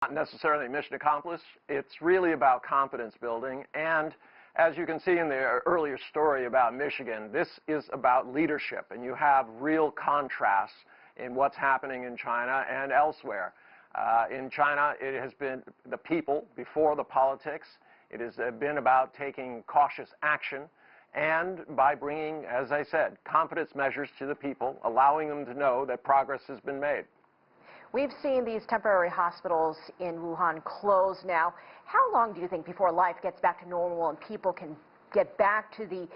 Not necessarily mission accomplished. It's really about confidence building. And as you can see in the earlier story about Michigan, this is about leadership. And you have real contrasts in what's happening in China and elsewhere. In China, it has been the people before the politics. It has been about taking cautious action and by bringing, as I said, confidence measures to the people, allowing them to know that progress has been made. We've seen these temporary hospitals in Wuhan close now. How long do you think before life gets back to normal and people can get back to the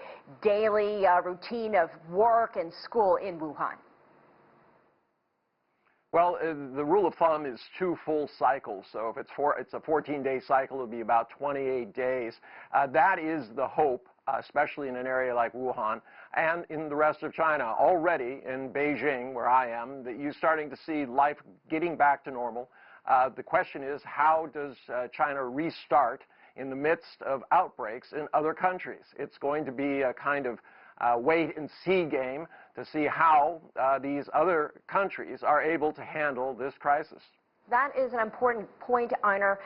daily routine of work and school in Wuhan? Well, the rule of thumb is 2 full cycles. So if it's a 14-day cycle, it'll be about 28 days. That is the hope, especially in an area like Wuhan and in the rest of China. Already in Beijing, where I am, that you're starting to see life getting back to normal. The question is, how does China restart in the midst of outbreaks in other countries? It's going to be a kind of wait-and-see game to see how these other countries are able to handle this crisis. That is an important point, Einar.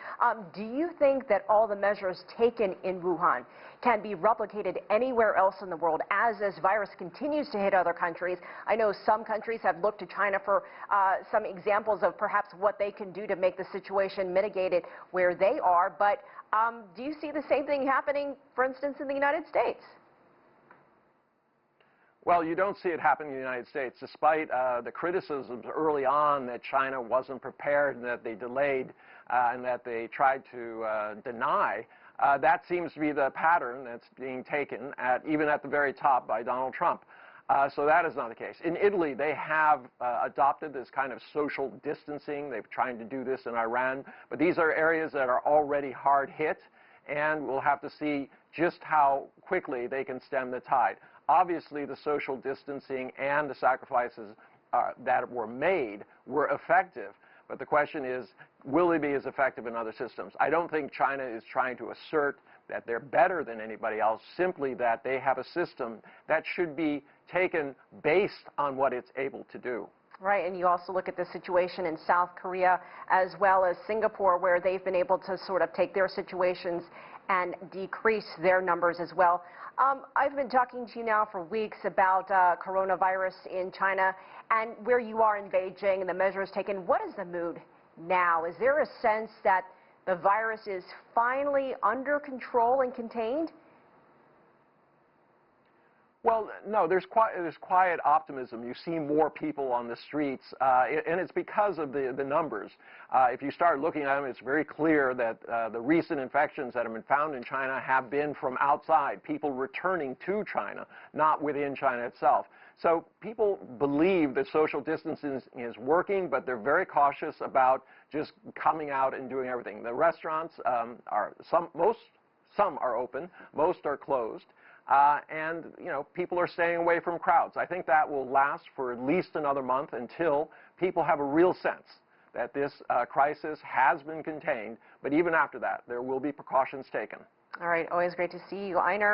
Do you think that all the measures taken in Wuhan can be replicated anywhere else in the world as this virus continues to hit other countries? I know some countries have looked to China for some examples of perhaps what they can do to make the situation mitigated where they are, but do you see the same thing happening, for instance, in the United States? Well, you don't see it happening in the United States, despite the criticisms early on that China wasn't prepared and that they delayed and that they tried to deny. That seems to be the pattern that's being taken, even at the very top, by Donald Trump. So that is not the case. In Italy, they have adopted this kind of social distancing. They're trying to do this in Iran. But these are areas that are already hard hit, and we'll have to see just how quickly they can stem the tide. Obviously, the social distancing and the sacrifices that were made were effective. But the question is, will they be as effective in other systems? I don't think China is trying to assert that they're better than anybody else, simply that they have a system that should be taken based on what it's able to do. Right, and you also look at the situation in South Korea as well as Singapore, where they've been able to sort of take their situations and decrease their numbers as well. I've been talking to you now for weeks about coronavirus in China and where you are in Beijing and the measures taken. What is the mood now? Is there a sense that the virus is finally under control and contained? Well, no, there's quiet optimism. You see more people on the streets, and it's because of the numbers. If you start looking at them, it's very clear that the recent infections that have been found in China have been from outside, people returning to China, not within China itself. So people believe that social distancing is working, but they're very cautious about just coming out and doing everything. The restaurants some are open, most are closed. And, people are staying away from crowds. I think that will last for at least another month until people have a real sense that this crisis has been contained. But even after that, there will be precautions taken. All right. Always great to see you, Einar.